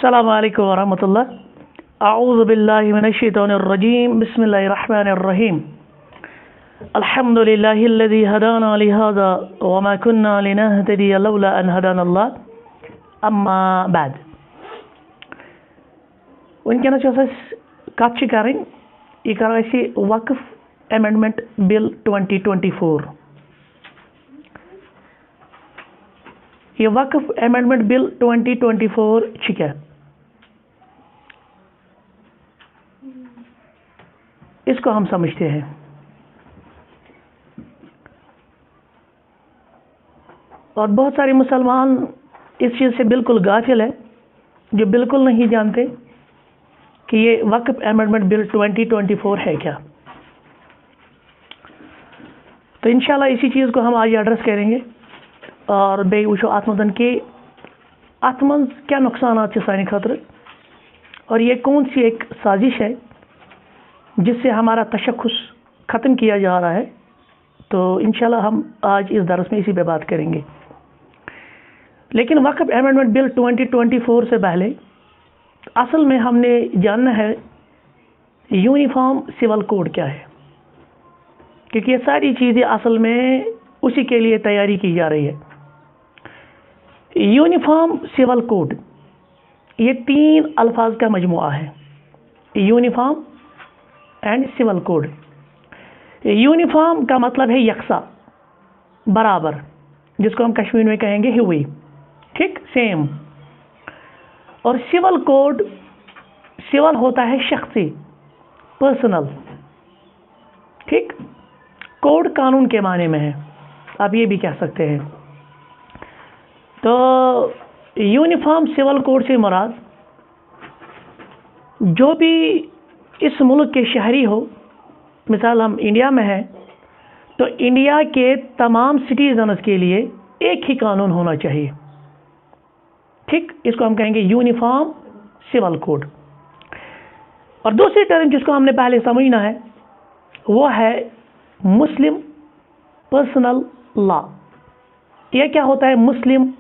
السلام علیکم ورحمۃ اللہ. اعوذ باللہ من الشیطان الرجیم. بسم اللہ الرحمن الرحیم. الحمد للہ الذی ہدانا لہذا وما كنا لنهتدی لولا ان ہدانا اللہ. اما بعد. ونکس کت کریں یہ کرو اسی وقف امینڈمنٹ بل 2024. یہ وقف امینڈمنٹ بل 2024 کیا؟ اس کو ہم سمجھتے ہیں. اور بہت سارے مسلمان اس چیز سے بالکل غافل ہیں، جو بالکل نہیں جانتے کہ یہ وقف امینڈمنٹ بل 2024 ہے کیا. تو انشاءاللہ اسی چیز کو ہم آج ایڈریس کریں گے اور بے وچو ات مدن کہ ات من کیا نقصانات سانہ خاطر اور یہ کون سی ایک سازش ہے جس سے ہمارا تشخص ختم کیا جا رہا ہے. تو انشاءاللہ ہم آج اس درس میں اسی پہ بات کریں گے. لیکن وقف امینڈمنٹ بل 2024 سے پہلے اصل میں ہم نے جاننا ہے یونیفارم سول کوڈ کیا ہے، کیونکہ یہ ساری چیزیں اصل میں اسی کے لیے تیاری کی جا رہی ہے. یونیفارم سول کوڈ یہ 3 الفاظ کا مجموعہ ہے. Uniform and civil code. Uniform کا مطلب ہے یکساں، برابر، جس کو ہم کشمیر میں کہیں گے ہوئی، ٹھیک، سیم. اور سول کوڈ، سول ہوتا ہے شخصی، پرسنل، ٹھیک. کوڈ قانون کے معنی میں ہے، آپ یہ بھی کہہ سکتے ہیں. تو یونیفارم سول کوڈ سے مراد جو بھی اس ملک کے شہری ہو، مثال ہم انڈیا میں ہیں تو انڈیا کے تمام سٹیزنز کے لیے ایک ہی قانون ہونا چاہیے، ٹھیک. اس کو ہم کہیں گے یونیفارم سول کوڈ. اور دوسری ٹرم جس کو ہم نے پہلے سمجھنا ہے وہ ہے مسلم پرسنل لا. یہ کیا ہوتا ہے؟ مسلم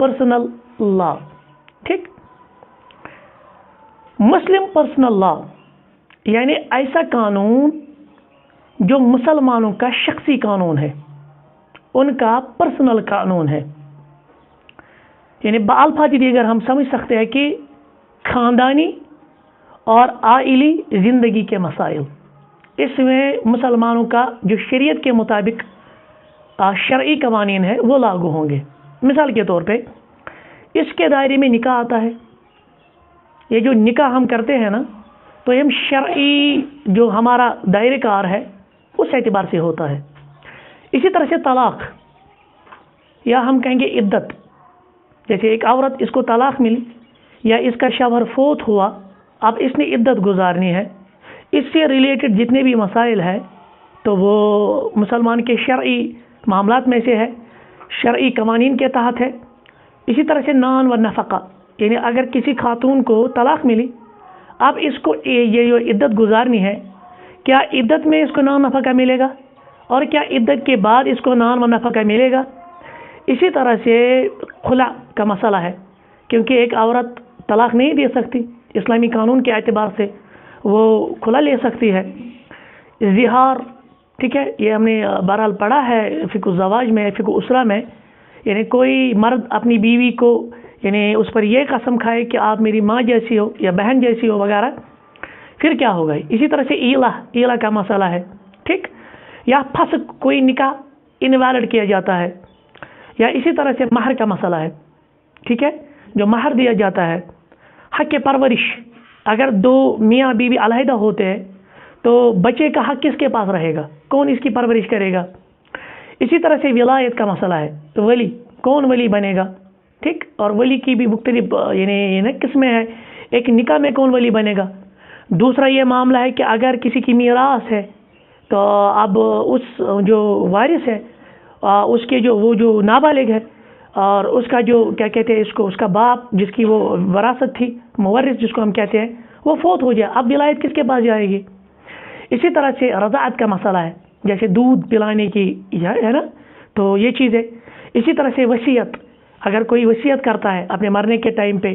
پرسنل لا، ٹھیک. مسلم پرسنل لا یعنی ایسا قانون جو مسلمانوں کا شخصی قانون ہے، ان کا پرسنل قانون ہے. یعنی بالفاظ دیگر ہم سمجھ سکتے ہیں کہ خاندانی اور عائلی زندگی کے مسائل، اس میں مسلمانوں کا جو شریعت کے مطابق شرعی قوانین ہیں وہ لاگو ہوں گے. مثال کے طور پہ اس کے دائرے میں نکاح آتا ہے. یہ جو نکاح ہم کرتے ہیں نا، تو ہم شرعی جو ہمارا دائرہ کار ہے اس اعتبار سے ہوتا ہے. اسی طرح سے طلاق، یا ہم کہیں گے عدت. جیسے ایک عورت، اس کو طلاق ملی یا اس کا شوہر فوت ہوا، اب اس نے عدت گزارنی ہے. اس سے ریلیٹڈ جتنے بھی مسائل ہیں تو وہ مسلمان کے شرعی معاملات میں سے ہے، شرعی قوانین کے تحت ہے. اسی طرح سے نان و نفقہ، یعنی اگر کسی خاتون کو طلاق ملی، اب اس کو یہ جو عدت گزارنی ہے، کیا عدت میں اس کو نان نفقہ ملے گا اور کیا عدت کے بعد اس کو نان و نفقہ ملے گا. اسی طرح سے خلا کا مسئلہ ہے، کیونکہ ایک عورت طلاق نہیں دے سکتی، اسلامی قانون کے اعتبار سے وہ کھلا لے سکتی ہے. اظہار، ٹھیک ہے، یہ ہم نے بہرحال پڑھا ہے فقہ الزواج میں، فقہ اسرہ میں. یعنی کوئی مرد اپنی بیوی کو، یعنی اس پر یہ قسم کھائے کہ آپ میری ماں جیسی ہو یا بہن جیسی ہو وغیرہ، پھر کیا ہوگا. اسی طرح سے ایلا کا مسئلہ ہے، ٹھیک. یا فسق، کوئی نکاح انویلڈ کیا جاتا ہے. یا اسی طرح سے مہر کا مسئلہ ہے، ٹھیک ہے، جو مہر دیا جاتا ہے. حق پرورش، اگر 2 میاں بیوی علیحدہ ہوتے ہیں تو بچے کا حق کس کے پاس رہے گا، کون اس کی پرورش کرے گا. اسی طرح سے ولایت کا مسئلہ ہے، تو ولی، کون ولی بنے گا، ٹھیک. اور ولی کی بھی مختلف یعنی قسمیں ہیں. ایک نکاح میں کون ولی بنے گا. دوسرا یہ معاملہ ہے کہ اگر کسی کی میراث ہے تو اب اس جو وارث ہے، اس کے وہ جو نابالغ ہے، اور اس کا جو کیا کہتے ہیں اس کو، اس کا باپ جس کی وہ وراثت تھی، مورث جس کو ہم کہتے ہیں، وہ فوت ہو جائے، اب ولایت کس کے پاس جائے گی. اسی طرح سے رضاعت کا مسئلہ ہے، جیسے دودھ پلانے کی ہے نا، تو یہ چیز ہے. اسی طرح سے وصیت، اگر کوئی وصیت کرتا ہے اپنے مرنے کے ٹائم پہ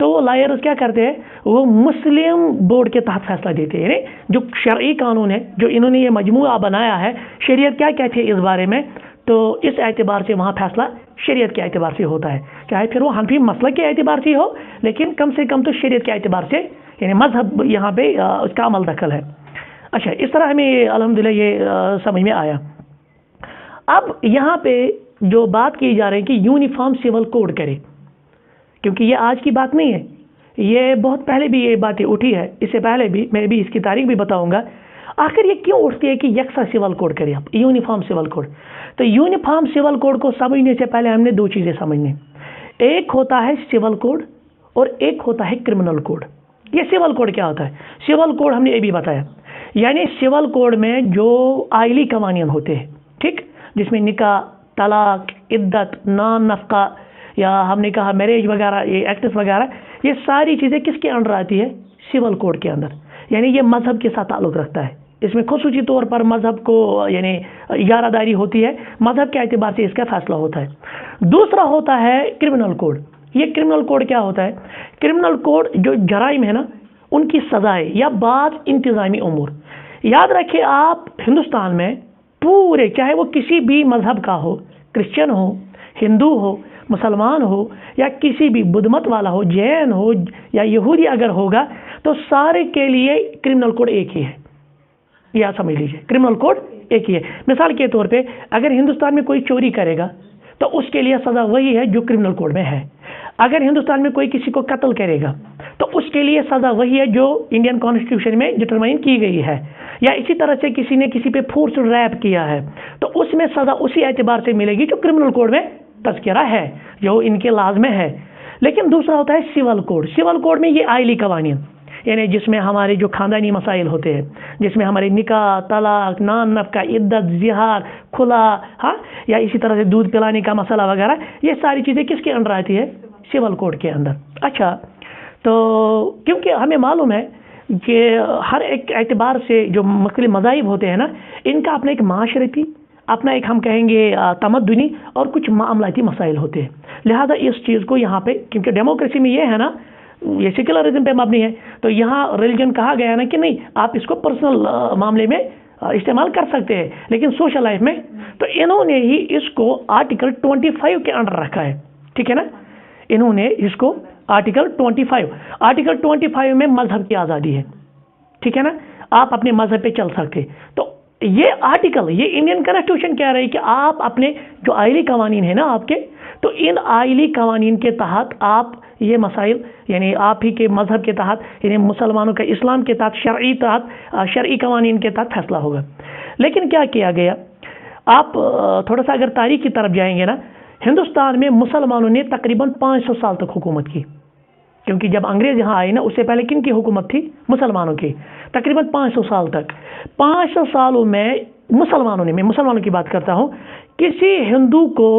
تو وہ لائرز کیا کرتے ہیں، وہ مسلم بورڈ کے تحت فیصلہ دیتے ہیں، یعنی جو شرعی قانون ہے جو انہوں نے یہ مجموعہ بنایا ہے، شریعت کیا کہتی ہے اس بارے میں، تو اس اعتبار سے وہاں فیصلہ شریعت کے اعتبار سے ہوتا ہے، چاہے پھر وہ حنفی مسلک کے اعتبار سے ہو، لیکن کم سے کم تو شریعت کے اعتبار سے، یعنی مذہب یہاں پہ اس کا عمل دخل ہے۔ اچھا، اس طرح ہمیں الحمدللہ یہ سمجھ میں آیا۔ اب یہاں پہ جو بات کی جا رہی ہے کہ یونیفارم سول کوڈ کرے، کیونکہ یہ آج کی بات نہیں ہے، یہ بہت پہلے بھی یہ باتیں اٹھی ہے، اس سے پہلے بھی میں بھی اس کی تاریخ بھی بتاؤں گا۔ آخر یہ کیوں اٹھتی ہے کہ یکساں سول کوڈ کرے، اب یونیفارم سول کوڈ؟ تو یونیفارم سول کوڈ کو سمجھنے سے پہلے ہم نے دو چیزیں سمجھنی، ایک ہوتا ہے سول کوڈ اور ایک ہوتا ہے کرمنل کوڈ۔ یہ سول کوڈ کیا ہوتا ہے؟ سول کوڈ ہم نے یہ بھی بتایا، یعنی سول کوڈ میں جو آئلی قوانین ہوتے ہیں، ٹھیک، جس میں نکاح، طلاق، عدت، نان نفقہ، یا ہم نے کہا میرج وغیرہ، یہ ایکٹس وغیرہ، یہ ساری چیزیں کس کے انڈر آتی ہے؟ سول کوڈ کے اندر، یعنی یہ مذہب کے ساتھ تعلق رکھتا ہے، اس میں خصوصی طور پر مذہب کو یعنی اجارہ داری ہوتی ہے، مذہب کے اعتبار سے اس کا فیصلہ ہوتا ہے۔ دوسرا ہوتا ہے کرمنل کوڈ۔ یہ کرمنل کوڈ کیا ہوتا ہے؟ کرمنل کوڈ جو جرائم ہے نا، ان کی سزائیں یا بعض انتظامی امور۔ یاد رکھیں آپ، ہندوستان میں پورے، چاہے وہ کسی بھی مذہب کا ہو، کرسچن ہو، ہندو ہو، مسلمان ہو، یا کسی بھی بدھ مت والا ہو، جین ہو یا یہودی اگر ہوگا، تو سارے کے لیے کرمنل کوڈ ایک ہی ہے، یا سمجھ لیجئے کرمنل کوڈ ایک ہی ہے۔ مثال کے طور پہ اگر ہندوستان میں کوئی چوری کرے گا تو اس کے لیے سزا وہی ہے جو کرمنل کوڈ میں ہے۔ اگر ہندوستان میں کوئی کسی کو قتل کرے گا تو اس کے لیے سزا وہی ہے جو انڈین کانسٹیٹیوشن میں ڈٹرمائن کی گئی ہے۔ یا اسی طرح سے کسی نے کسی پہ فورس ریپ کیا ہے تو اس میں سزا اسی اعتبار سے ملے گی جو کرمنل کوڈ میں تذکرہ ہے، جو ان کے لاز میں ہے۔ لیکن دوسرا ہوتا ہے سول کوڈ۔ سول کوڈ میں یہ آئلی قوانین، یعنی جس میں ہمارے جو خاندانی مسائل ہوتے ہیں، جس میں ہمارے نکاح، طلاق، نان نفقہ، عدت، زہار، کھلا، ہاں، یا اسی طرح سے دودھ پلانے کا مسئلہ وغیرہ، یہ ساری چیزیں کس کے انڈر آتی ہے؟ سول کوڈ کے اندر۔ اچھا، تو کیونکہ ہمیں معلوم ہے کہ ہر ایک اعتبار سے جو مختلف مذاہب ہوتے ہیں نا، ان کا اپنا ایک معاشرتی، اپنا ایک ہم کہیں گے تمدنی اور کچھ معاملاتی مسائل ہوتے ہیں، لہذا اس چیز کو یہاں پہ، کیونکہ ڈیموکریسی میں یہ ہے نا، یہ سیکولرزم پہ مبنی ہے، تو یہاں ریلیجن کہا گیا نا کہ نہیں، آپ اس کو پرسنل معاملے میں استعمال کر سکتے ہیں، لیکن سوشل لائف میں، تو انہوں نے ہی اس کو آرٹیکل 25 کے انڈر رکھا ہے، ٹھیک ہے نا، انہوں نے اس کو آرٹیکل 25 میں مذہب کی آزادی ہے، ٹھیک ہے نا، آپ اپنے مذہب پہ چل سکتے، تو یہ آرٹیکل، یہ انڈین کانسٹیٹیوشن کہہ رہی ہے کہ آپ اپنے جو آئلی قوانین ہیں نا آپ کے، تو ان آئلی قوانین کے تحت آپ یہ مسائل، یعنی آپ ہی کے مذہب کے تحت، یعنی مسلمانوں کا اسلام کے تحت، شرعی قوانین کے تحت فیصلہ ہوگا۔ لیکن کیا کیا گیا، آپ تھوڑا سا اگر تاریخ کی طرف جائیں گے نا، ہندوستان میں مسلمانوں نے تقریباً 500 سال تک حکومت کی، کیونکہ جب انگریز یہاں آئے نا، اس سے پہلے کن کی حکومت تھی؟ مسلمانوں کی، تقریباً 500 سال تک۔ 500 سالوں میں مسلمانوں نے، میں مسلمانوں کی بات کرتا ہوں، کسی ہندو کو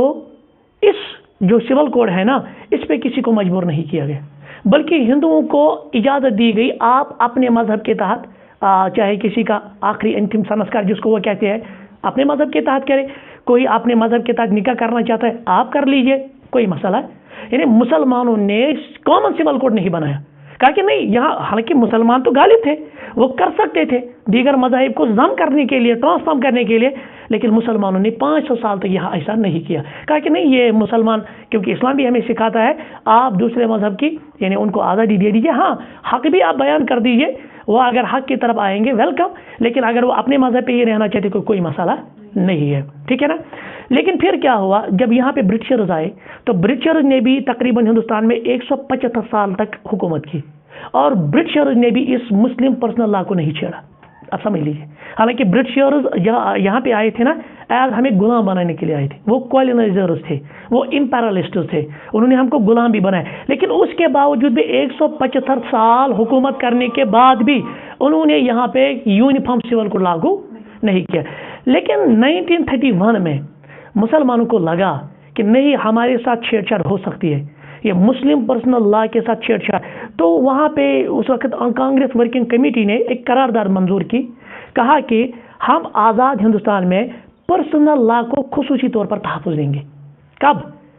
اس جو سول کوڈ ہے نا، اس پہ کسی کو مجبور نہیں کیا گیا، بلکہ ہندوؤں کو اجازت دی گئی، آپ اپنے مذہب کے تحت، چاہے کسی کا آخری انتم سنسکار جس کو وہ کہتے ہیں، اپنے مذہب کے تحت کرے، کوئی اپنے مذہب کے تحت نکاح کرنا چاہتا ہے آپ کر لیجئے، کوئی مسئلہ ہے۔ یعنی مسلمانوں نے کامن سول کوڈ نہیں بنایا، کہا کہ نہیں، یہاں حالانکہ مسلمان تو غالب تھے، وہ کر سکتے تھے دیگر مذاہب کو ضم کرنے کے لیے، ٹرانسفارم کرنے کے لیے، لیکن مسلمانوں نے 500 سال تک یہاں ایسا نہیں کیا، کہا کہ نہیں، یہ مسلمان، کیونکہ اسلام بھی ہمیں سکھاتا ہے آپ دوسرے مذہب کی، یعنی ان کو آزادی دے دیجیے، ہاں حق بھی آپ بیان کر دیجیے، وہ اگر حق کی طرف آئیں گے ویلکم، لیکن اگر وہ اپنے مذہب پہ ہی رہنا چاہتے کوئی مسئلہ نہیں ہے، ٹھیک ہے نا۔ لیکن پھر کیا ہوا، جب یہاں پہ برٹشرز آئے تو برٹشرز نے بھی تقریباً ہندوستان میں 175 سال تک حکومت کی، اور برٹشرز نے بھی اس مسلم پرسنل لا کو نہیں چھیڑا۔ اب سمجھ لیجیے، حالانکہ برٹشرز یہاں پہ آئے تھے نا، ایز ہمیں غلام بنانے کے لیے آئے تھے، وہ کولونائزرز تھے، وہ امپیرلسٹس تھے، انہوں نے ہم کو غلام بھی بنایا، لیکن اس کے باوجود بھی 175 سال حکومت کرنے کے بعد بھی انہوں نے یہاں پہ یونیفارم سول کو لاگو نہیں کیا۔ لیکن 1931 میں مسلمانوں کو لگا کہ نہیں، ہمارے ساتھ چھیڑ چھاڑ ہو سکتی ہے، یہ مسلم پرسنل لا کے ساتھ چھیڑ چھاڑ، تو وہاں پہ اس وقت کانگریس ورکنگ کمیٹی نے ایک قرارداد منظور کی، کہا کہ ہم آزاد ہندوستان میں پرسنل لا کو خصوصی طور پر تحفظ دیں گے۔ کب؟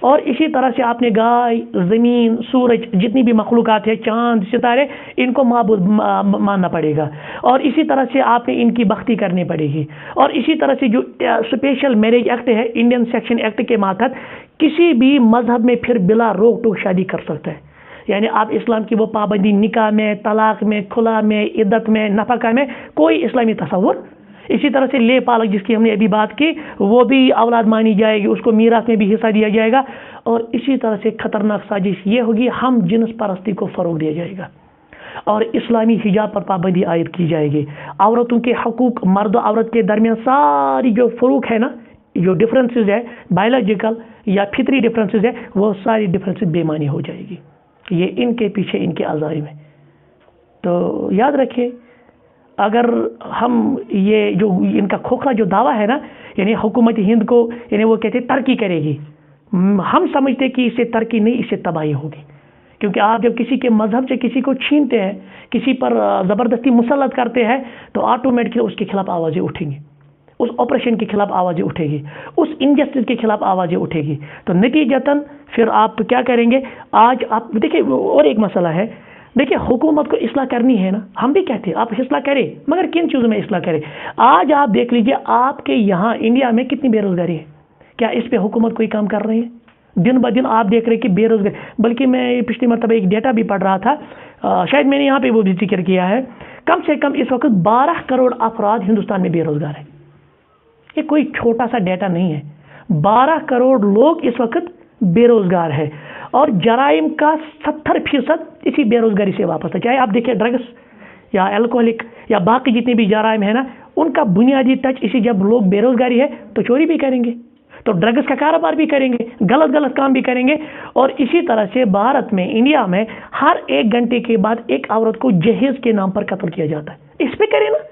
اور اسی طرح سے آپ نے گائے، زمین، سورج، جتنی بھی مخلوقات ہیں، چاند، ستارے، ان کو معبود ماننا پڑے گا، اور اسی طرح سے آپ نے ان کی بختی کرنی پڑے گی، اور اسی طرح سے جو اسپیشل میرج ایکٹ ہے انڈین سیکشن ایکٹ کے ماتحت کسی بھی مذہب میں پھر بلا روک ٹوک شادی کر سکتا ہے، یعنی آپ اسلام کی وہ پابندی نکاح میں، طلاق میں، کھلا میں، عدت میں، نفقہ میں کوئی اسلامی تصور۔ اسی طرح سے لے پالک جس کی ہم نے ابھی بات کی وہ بھی اولاد مانی جائے گی، اس کو میراث میں بھی حصہ دیا جائے گا، اور اسی طرح سے خطرناک سازش یہ ہوگی ہم جنس پرستی کو فروغ دیا جائے گا، اور اسلامی حجاب پر پابندی عائد کی جائے گی، عورتوں کے حقوق، مرد و عورت کے درمیان ساری جو فروق ہے نا، جو ڈفرینسز ہے بایولوجیکل یا فطری ڈفرینسز ہے، وہ ساری ڈفرینسز بے معنی ہو جائے گی، یہ ان کے پیچھے ان کے عزائم ہے۔ تو یاد رکھیے اگر ہم یہ جو ان کا کھوکھلا جو دعویٰ ہے نا، یعنی حکومت ہند کو، یعنی وہ کہتے ہیں ترقی کرے گی، ہم سمجھتے کہ اس سے ترقی نہیں، اس سے تباہی ہوگی، کیونکہ آپ جب کسی کے مذہب سے کسی کو چھینتے ہیں، کسی پر زبردستی مسلط کرتے ہیں، تو آٹومیٹکلی اس کے خلاف آوازیں اٹھیں گی، اس آپریشن کے خلاف آوازیں اٹھے گی، اس انجسٹس کے خلاف آوازیں اٹھے گی، تو نتیجتاً پھر آپ کیا کریں گے؟ آج آپ دیکھیں اور ایک مسئلہ ہے، دیکھیں حکومت کو اصلاح کرنی ہے نا، ہم بھی کہتے ہیں آپ اصلاح کریں، مگر کن چیزوں میں اصلاح کریں؟ آج آپ دیکھ لیجئے آپ کے یہاں انڈیا میں کتنی بے روزگاری ہے، کیا اس پہ حکومت کوئی کام کر رہی ہے؟ دن بہ دن آپ دیکھ رہے کہ بے روزگاری، بلکہ میں پچھلی مرتبہ ایک ڈیٹا بھی پڑھ رہا تھا، شاید میں نے یہاں پہ وہ بھی ذکر کیا ہے، کم سے کم اس وقت 12 کروڑ افراد ہندوستان میں بے روزگار ہیں، یہ کوئی چھوٹا سا ڈیٹا نہیں ہے، 12 کروڑ لوگ اس وقت بے روزگار ہے، اور جرائم کا 70% اسی بے روزگاری سے واپس ہے، چاہے آپ دیکھیں ڈرگس یا الکوہلک یا باقی جتنے بھی جرائم ہیں نا، ان کا بنیادی ٹچ اسی، جب لوگ بے روزگاری ہے تو چوری بھی کریں گے، تو ڈرگس کا کاروبار بھی کریں گے، غلط کام بھی کریں گے، اور اسی طرح سے بھارت میں، انڈیا میں ہر 1 گھنٹے کے بعد ایک عورت کو جہیز کے نام پر قتل کیا جاتا ہے، اس پہ کریں نا،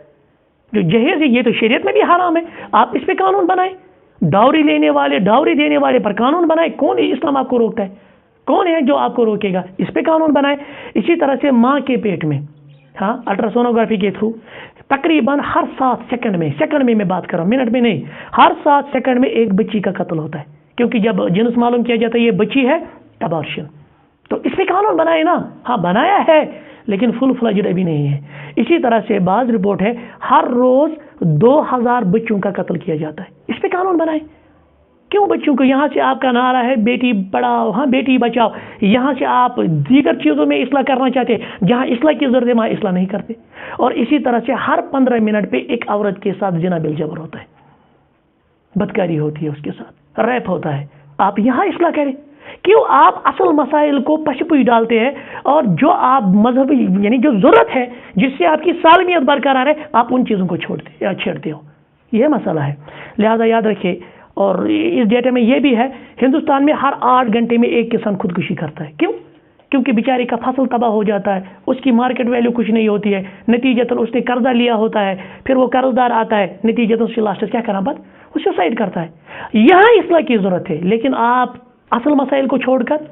جو جہیز ہے یہ تو شریعت میں بھی حرام ہے، آپ اس پہ قانون بنائیں، ڈاوری لینے والے، ڈاوری دینے والے پر قانون بنائیں، کون اسلام آپ کو روکتا ہے؟ کون ہے جو آپ کو روکے گا؟ اس پہ قانون بنائیں۔ اسی طرح سے ماں کے پیٹ میں الٹراسونوگرافی کے تھرو تقریباً ہر 7 سیکنڈ میں بات کر رہا ہوں، منٹ میں نہیں، ہر 7 سیکنڈ میں ایک بچی کا قتل ہوتا ہے، کیونکہ جب جنس معلوم کیا جاتا ہے یہ بچی ہے، ابارشن، تو اس پہ قانون بنائے نا، ہاں بنایا ہے لیکن فل فلجڈ ابھی نہیں ہے۔ اسی طرح سے بعض رپورٹ ہے ہر روز 2000 بچوں کا قتل کیا جاتا ہے، اس پہ قانون بنائے، کیوں بچوں کو؟ یہاں سے آپ کا نعرہ ہے بیٹی پڑھاؤ، ہاں بیٹی بچاؤ، یہاں سے آپ دیگر چیزوں میں اصلاح کرنا چاہتے ہیں، جہاں اصلاح کی ضرورت ہے وہاں اصلاح نہیں کرتے، اور اسی طرح سے ہر 15 منٹ پہ ایک عورت کے ساتھ زنا بالجبر ہوتا ہے، بدکاری ہوتی ہے، اس کے ساتھ ریپ ہوتا ہے، آپ یہاں اصلاح کریں، کیوں آپ اصل مسائل کو پشپوئی ڈالتے ہیں، اور جو آپ مذہبی یعنی جو ضرورت ہے جس سے آپ کی سالمیت برقرار ہے آپ ان چیزوں کو چھیڑتے ہو، یہ مسئلہ ہے۔ لہذا یاد رکھیے، اور اس ڈیٹا میں یہ بھی ہے ہندوستان میں ہر 8 گھنٹے میں ایک کسان خودکشی کرتا ہے، کیوں؟ کیونکہ بیچارے کا فصل تباہ ہو جاتا ہے، اس کی مارکیٹ ویلیو کچھ نہیں ہوتی ہے، نتیجتاً اس نے قرضہ لیا ہوتا ہے، پھر وہ قرض دار آتا ہے، نتیجتاً اس کے لاسٹ کیا کرنا پڑتا ہے، وہ سوسائڈ کرتا ہے۔ یہاں اصلاح کی ضرورت ہے، لیکن آپ اصل مسائل کو چھوڑ کر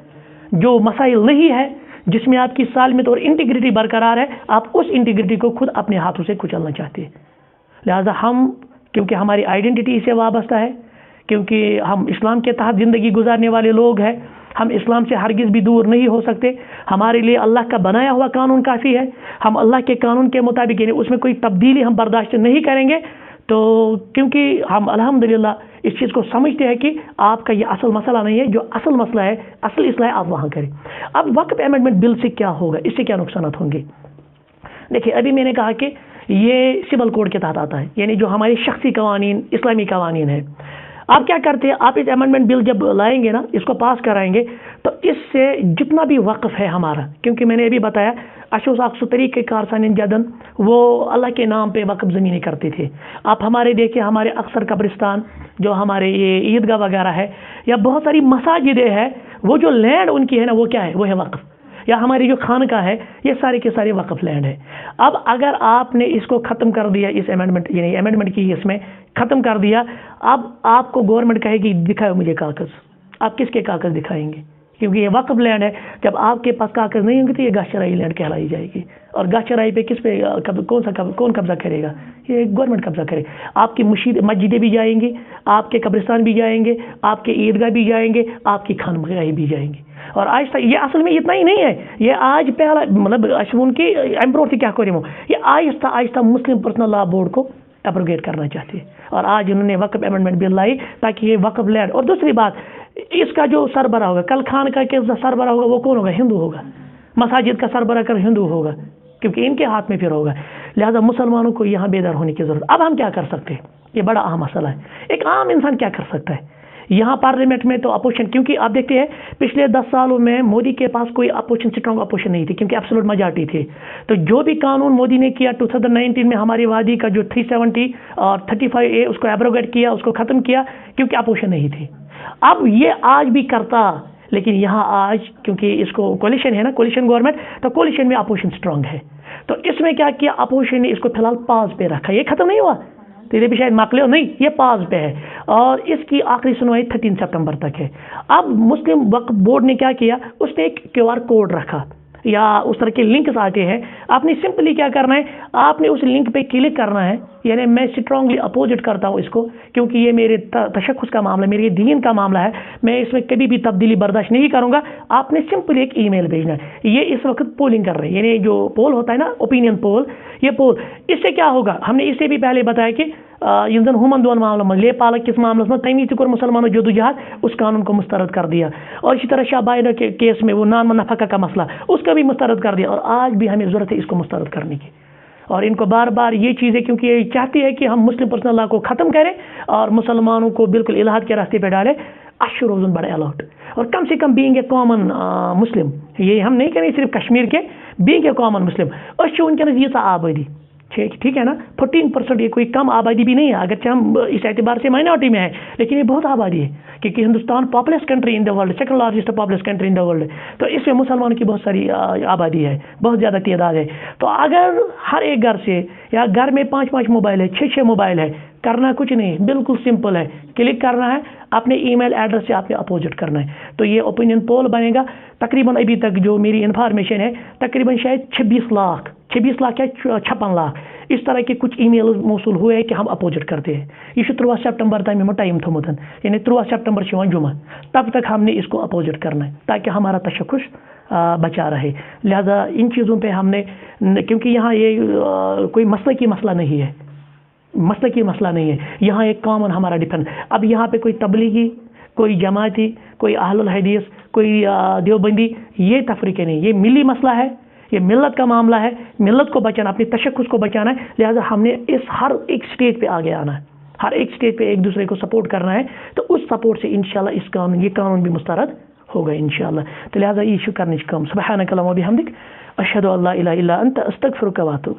جو مسائل نہیں ہے جس میں آپ کی سالمیت اور انٹیگریٹی برقرار ہے، آپ اس انٹیگریٹی کو خود اپنے ہاتھوں سے کچلنا چاہتے ہیں۔ لہذا ہم، کیونکہ ہماری آئیڈینٹی سے وابستہ ہے، کیونکہ ہم اسلام کے تحت زندگی گزارنے والے لوگ ہیں، ہم اسلام سے ہرگز بھی دور نہیں ہو سکتے، ہمارے لیے اللہ کا بنایا ہوا قانون کافی ہے، ہم اللہ کے قانون کے مطابق یعنی اس میں کوئی تبدیلی ہم برداشت نہیں کریں گے، تو کیونکہ ہم الحمدللہ اس چیز کو سمجھتے ہیں کہ آپ کا یہ اصل مسئلہ نہیں ہے، جو اصل مسئلہ ہے، اصل اصلاح آپ وہاں کریں۔ اب وقف امینڈمنٹ بل سے کیا ہوگا، اس سے کیا نقصانات ہوں گے؟ دیکھیے ابھی میں نے کہا کہ یہ سول کوڈ کے تحت آتا ہے، یعنی جو ہمارے شخصی قوانین، اسلامی قوانین ہیں، آپ کیا کرتے ہیں، آپ اس امینڈمنٹ بل جب لائیں گے نا، اس کو پاس کرائیں گے، تو اس سے جتنا بھی وقف ہے ہمارا، کیونکہ میں نے ابھی بتایا اشوس اقصو طریقے کارسان جدن وہ اللہ کے نام پہ وقف زمینیں کرتے تھے، آپ ہمارے دیکھیں ہمارے اکثر قبرستان جو ہمارے یہ عیدگاہ وغیرہ ہے یا بہت ساری مساجدیں ہیں، وہ جو لینڈ ان کی ہے نا وہ کیا ہے، وہ ہے وقف، یا ہماری جو خانقاہ ہے یہ سارے کے سارے وقف لینڈ ہے۔ اب اگر آپ نے اس کو ختم کر دیا، اس امینڈمنٹ یعنی امینڈمنٹ کی اس میں ختم کر دیا، اب آپ کو گورنمنٹ کہے گی دکھاؤ مجھے کاغذ، آپ کس کے کاغذ دکھائیں گے؟ کیونکہ یہ وقف لینڈ ہے، جب آپ کے پاس کاغذ نہیں ہوں گے تو یہ گاہ چرائی لینڈ کہلائی جائے گی، اور گاہ چرائی پہ کس پہ کون قبضہ کرے گا؟ یہ گورنمنٹ قبضہ کرے. آپ کی مسجدیں بھی جائیں گی, آپ کے قبرستان بھی جائیں گے, آپ کے عیدگاہ بھی جائیں گے, آپ کی خانقاہیں بھی جائیں گے. اور آج یہ اصل میں اتنا ہی نہیں ہے, یہ آج پہلا مطلب ان کی امپروو تھی کیا کریں, یہ آہستہ آہستہ مسلم پرسنل لا بورڈ کو ایبروگیٹ کرنا چاہتے ہیں. اور آج انہوں نے وقف امینڈمنٹ بل لائی تاکہ یہ وقف لینڈ. اور دوسری بات, اس کا جو سربراہ ہوگا, کل خانقاہ کے سربراہ ہوگا وہ کون ہوگا؟ ہندو ہوگا. مساجد کا سربراہ کر ہندو ہوگا, کیونکہ ان کے ہاتھ میں پھر ہوگا. لہذا مسلمانوں کو یہاں بیدار ہونے کی ضرورت. اب ہم کیا کر سکتے ہیں؟ یہ بڑا اہم مسئلہ ہے. ایک عام انسان کیا کر سکتا ہے یہاں پارلیمنٹ میں؟ تو اپوزیشن, کیونکہ آپ دیکھتے ہیں پچھلے 10 سالوں میں مودی کے پاس کوئی اپوزیشن, اسٹرانگ اپوزیشن نہیں تھی, کیونکہ ایبسولوٹ میجارٹی تھی. تو جو بھی قانون مودی نے کیا 2019 میں, ہماری وادی کا جو 370 اور 35A, اس کو ایبروگیٹ کیا, اس کو ختم کیا, کیونکہ اپوزیشن نہیں تھی. اب یہ آج بھی کرتا, لیکن یہاں آج کیونکہ اس کو کولیشن ہے نا, کولیشن گورنمنٹ, تو کولیشن میں اپوزیشن اسٹرانگ ہے. تو اس میں کیا کیا, اپوزیشن نے اس کو فی الحال پاز پہ رکھا. یہ ختم نہیں ہوا, تو یہ بھی شاید مکلے نہیں, یہ پاز پہ ہے, اور اس کی آخری سنوائی 13 سپٹمبر تک ہے. اب مسلم وقف بورڈ نے کیا کیا, اس نے ایک QR کوڈ رکھا, یا اس طرح کے لنکس آتے ہیں. آپ نے سمپلی کیا کرنا ہے, آپ نے اس لنک پہ کلک کرنا ہے. یعنی میں اسٹرانگلی اپوزٹ کرتا ہوں اس کو, کیونکہ یہ میرے تشخص کا معاملہ ہے, میرے دین کا معاملہ ہے, میں اس میں کبھی بھی تبدیلی برداشت نہیں کروں گا. آپ نے سمپلی ایک ای میل بھیجنا ہے. یہ اس وقت پولنگ کر رہے ہیں, یعنی جو پول ہوتا ہے نا, اوپینین پول, یہ پول. اس سے کیا ہوگا, ہم نے اس سے بھی پہلے بتایا کہ زن ہمن دون معاملوں میں, لے پالک کس معاملے میں تمی تک مسلمانوں جدوجہد, اس قانون کو مسترد کر دیا. اور اسی طرح شاہ بائنا کے کیس میں وہ نان منافقہ کا مسئلہ, اس کا بھی مسترد کر دیا. اور آج بھی ہمیں ضرورت ہے اس کو مسترد کرنے کی. اور ان کو بار بار یہ چیزیں, کیونکہ یہ چاہتی ہے کہ ہم مسلم پرسنل لا کو ختم کریں اور مسلمانوں کو بالکل الحاد کے راستے پہ ڈالیں. اشر روزن بڑے الرٹ, اور کم سے کم بینگ اے کامن مسلم, یہ ہم نہیں کریں صرف کشمیر کے, بینگ اے کامن مسلم. اس ونکس یہ آبادی ٹھیک ہے نا, 14%, یہ کوئی کم آبادی بھی نہیں ہے, اگرچہ ہم اس اعتبار سے مائنورٹی میں ہیں, لیکن یہ بہت آبادی ہے, کیونکہ Hindustan populous country in the world, second largest populous country in the world. تو اس میں مسلمانوں کی بہت ساری آبادی ہے, بہت زیادہ تعداد ہے. تو اگر ہر ایک گھر سے, یا گھر میں 5 موبائل ہے, 6 موبائل ہے, کرنا کچھ نہیں, بالکل سمپل ہے, کلک کرنا ہے, اپنے ای میل ایڈریس سے آپ نے اپوزٹ کرنا ہے. تو یہ اوپینین پول بنے گا. تقریباً ابھی تک جو میری انفارمیشن ہے, تقریباً شاید 26 لاکھ یا 56 لاکھ اس طرح کے کچھ ای میل موصول ہوئے ہیں کہ ہم اپوزٹ کرتے ہیں. یہ 13 سپٹمبر تم ٹائم تھومت, یعنی 13 سپٹمبر جمعہ, تب تک ہم نے اس کو اپوزٹ کرنا ہے تاکہ ہمارا تشخص بچا رہے. لہذا ان چیزوں پہ ہم نے, کیونکہ یہاں یہ کوئی مسلکی مسئلہ نہیں ہے, مسلکی مسئلہ نہیں ہے, یہاں ایک کامن ہمارا ڈیفینس. اب یہاں پہ کوئی تبلیغی, کوئی جماعتی, کوئی اہل الحدیث, کوئی دیوبندی, یہ تفریقے نہیں, یہ ملی مسئلہ ہے, یہ ملت کا معاملہ ہے. ملت کو بچانا, اپنے تشخص کو بچانا ہے. لہذا ہم نے اس ہر ایک سٹیج پہ آگے آنا ہے, ہر ایک سٹیج پہ ایک دوسرے کو سپورٹ کرنا ہے. تو اس سپورٹ سے انشاءاللہ اس قانون, یہ قانون بھی مسترد ہوگا انشاءاللہ. تو لہذا یہ شکر نشکم سبحانک اللہم و بحمدک اشہد ان لا الہ الا انت استغفرک و اتوب